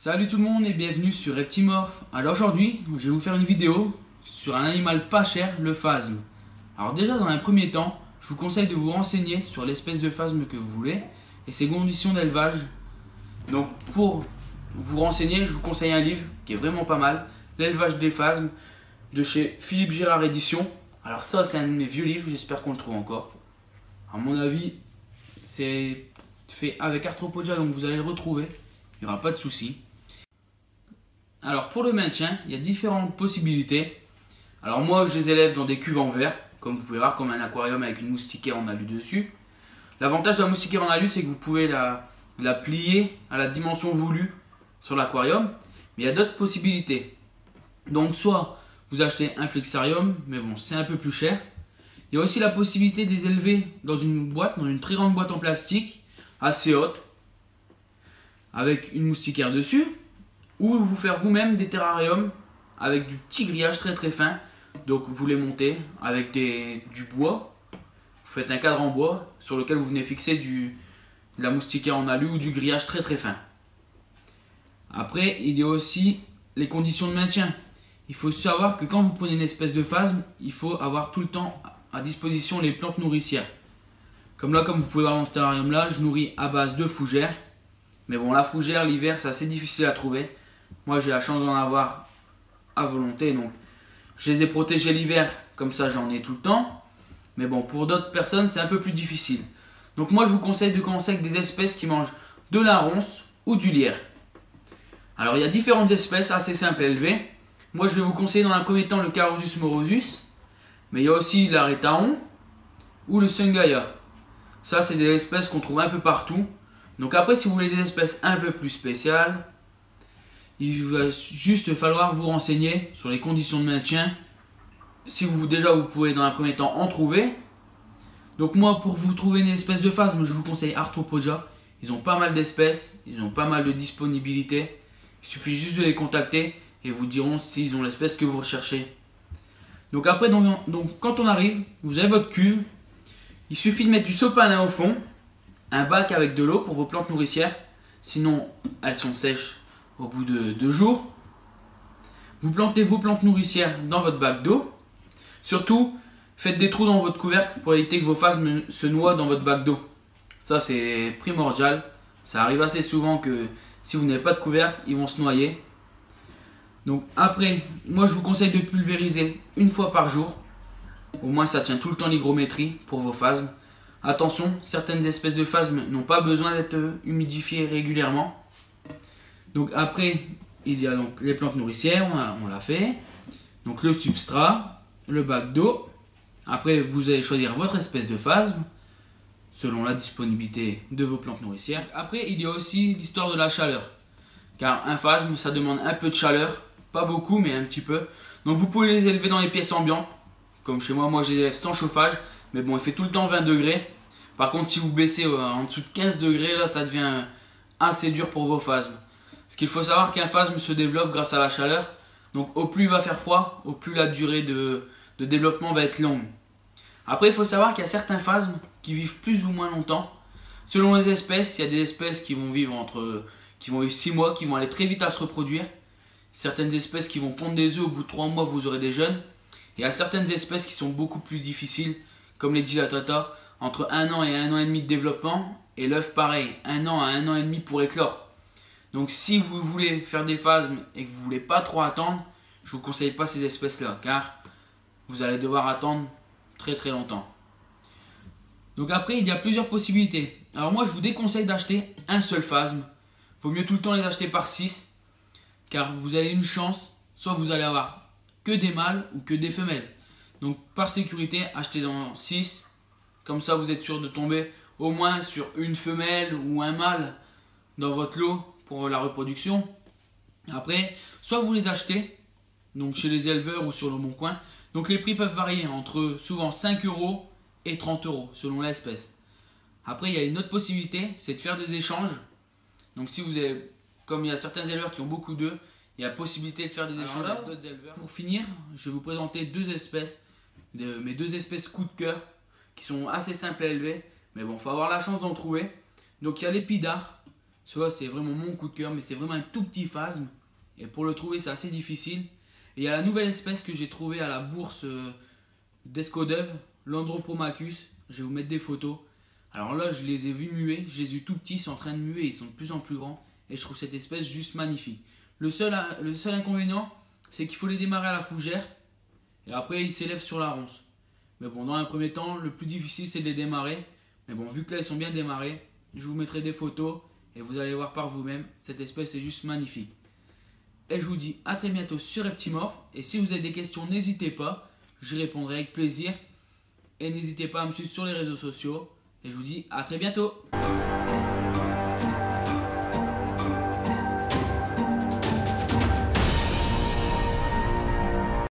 Salut tout le monde et bienvenue sur Reptimorph. Alors aujourd'hui, je vais vous faire une vidéo sur un animal pas cher, le phasme. Alors déjà dans un premier temps, je vous conseille de vous renseigner sur l'espèce de phasme que vous voulez et ses conditions d'élevage. Donc pour vous renseigner, je vous conseille un livre qui est vraiment pas mal, L'élevage des phasmes de chez Philippe Girard Édition. Alors ça c'est un de mes vieux livres, j'espère qu'on le trouve encore. À mon avis, c'est fait avec Arthropodia, donc vous allez le retrouver, il n'y aura pas de souci. Alors pour le maintien, il y a différentes possibilités. Alors moi je les élève dans des cuves en verre, comme vous pouvez voir, comme un aquarium avec une moustiquaire en alu dessus. L'avantage de la moustiquaire en alu, c'est que vous pouvez la plier à la dimension voulue sur l'aquarium. Mais il y a d'autres possibilités. Donc soit vous achetez un flexarium, mais bon c'est un peu plus cher. Il y a aussi la possibilité de les élever dans une boîte, dans une très grande boîte en plastique, assez haute, avec une moustiquaire dessus. Ou vous faire vous-même des terrariums avec du petit grillage très très fin. Donc vous les montez avec du bois. Vous faites un cadre en bois sur lequel vous venez fixer de la moustiquaire en alu ou du grillage très très fin. Après, il y a aussi les conditions de maintien. Il faut savoir que quand vous prenez une espèce de phasme, il faut avoir tout le temps à disposition les plantes nourricières. Comme là, comme vous pouvez voir dans ce terrarium là, je nourris à base de fougères. Mais bon, la fougère, l'hiver, c'est assez difficile à trouver. Moi, j'ai la chance d'en avoir à volonté, donc je les ai protégés l'hiver, comme ça j'en ai tout le temps. Mais bon, pour d'autres personnes, c'est un peu plus difficile. Donc moi, je vous conseille de commencer avec des espèces qui mangent de la ronce ou du lierre. Alors, il y a différentes espèces assez simples à élever. Moi, je vais vous conseiller dans un premier temps le Carosus morosus. Mais il y a aussi l'Arétaon ou le Sungaya. Ça, c'est des espèces qu'on trouve un peu partout. Donc après, si vous voulez des espèces un peu plus spéciales, il va juste falloir vous renseigner sur les conditions de maintien. Si vous pouvez dans un premier temps en trouver. Donc moi, pour vous trouver une espèce de phasme, je vous conseille Arthropodia. Ils ont pas mal d'espèces, ils ont pas mal de disponibilité. Il suffit juste de les contacter et vous diront s'ils ont l'espèce que vous recherchez. Donc après, quand on arrive, vous avez votre cuve. Il suffit de mettre du sopalin au fond, un bac avec de l'eau pour vos plantes nourricières. Sinon, elles sont sèches au bout de 2 jours. Vous plantez vos plantes nourricières dans votre bac d'eau. Surtout, faites des trous dans votre couvercle pour éviter que vos phasmes se noient dans votre bac d'eau. Ça, c'est primordial. Ça arrive assez souvent que si vous n'avez pas de couvercle, ils vont se noyer. Donc après, moi je vous conseille de pulvériser une fois par jour. Au moins ça tient tout le temps l'hygrométrie pour vos phasmes. Attention, certaines espèces de phasmes n'ont pas besoin d'être humidifiées régulièrement. Donc après, il y a donc les plantes nourricières, on l'a fait. Donc le substrat, le bac d'eau. Après, vous allez choisir votre espèce de phasme selon la disponibilité de vos plantes nourricières. Après, il y a aussi l'histoire de la chaleur. Car un phasme, ça demande un peu de chaleur. Pas beaucoup, mais un petit peu. Donc vous pouvez les élever dans les pièces ambiantes. Comme chez moi, je les élève sans chauffage. Mais bon, il fait tout le temps 20 degrés. Par contre, si vous baissez en dessous de 15 degrés, là, ça devient assez dur pour vos phasmes. Parce qu'il faut savoir qu'un phasme se développe grâce à la chaleur. Donc au plus il va faire froid, au plus la durée de développement va être longue. Après, il faut savoir qu'il y a certains phasmes qui vivent plus ou moins longtemps. Selon les espèces, il y a des espèces qui vont vivre 6 mois, qui vont aller très vite à se reproduire. Certaines espèces qui vont pondre des œufs, au bout de 3 mois, vous aurez des jeunes. Et il y a certaines espèces qui sont beaucoup plus difficiles, comme les dilatata, entre 1 an et 1 an et demi de développement. Et l'œuf, pareil, 1 an à 1 an et demi pour éclore. Donc si vous voulez faire des phasmes et que vous ne voulez pas trop attendre, je ne vous conseille pas ces espèces-là, car vous allez devoir attendre très très longtemps. Donc après, il y a plusieurs possibilités. Alors moi, je vous déconseille d'acheter un seul phasme. Il vaut mieux tout le temps les acheter par 6, car vous avez une chance, soit vous allez avoir que des mâles ou que des femelles. Donc par sécurité, achetez-en 6, comme ça vous êtes sûr de tomber au moins sur une femelle ou un mâle dans votre lot pour la reproduction. Après, soit vous les achetez donc chez les éleveurs ou sur le Bon Coin. Donc les prix peuvent varier entre souvent 5 € et 30 € selon l'espèce. Après, il y a une autre possibilité, c'est de faire des échanges. Donc si vous avez, comme il y a certains éleveurs qui ont beaucoup d'œufs, il y a possibilité de faire des échanges avec d'autres éleveurs. Pour finir, je vais vous présenter mes deux espèces coup de cœur qui sont assez simples à élever. Mais bon, il faut avoir la chance d'en trouver. Donc il y a l'épidare. Celui-là, c'est vraiment mon coup de cœur, mais c'est vraiment un tout petit phasme. Et pour le trouver, c'est assez difficile. Et il y a la nouvelle espèce que j'ai trouvée à la bourse d'Escaudeuvre, l'Andropromachus. Je vais vous mettre des photos. Alors là, je les ai vus muer. Je les ai eu tout petits, ils sont en train de muer, ils sont de plus en plus grands. Et je trouve cette espèce juste magnifique. Le seul inconvénient, c'est qu'il faut les démarrer à la fougère. Et après, ils s'élèvent sur la ronce. Mais bon, dans un premier temps, le plus difficile, c'est de les démarrer. Mais bon, vu que là, ils sont bien démarrés, je vous mettrai des photos. Et vous allez voir par vous-même, cette espèce est juste magnifique. Et je vous dis à très bientôt sur Reptimorph. Et si vous avez des questions, n'hésitez pas. J'y répondrai avec plaisir. Et n'hésitez pas à me suivre sur les réseaux sociaux. Et je vous dis à très bientôt.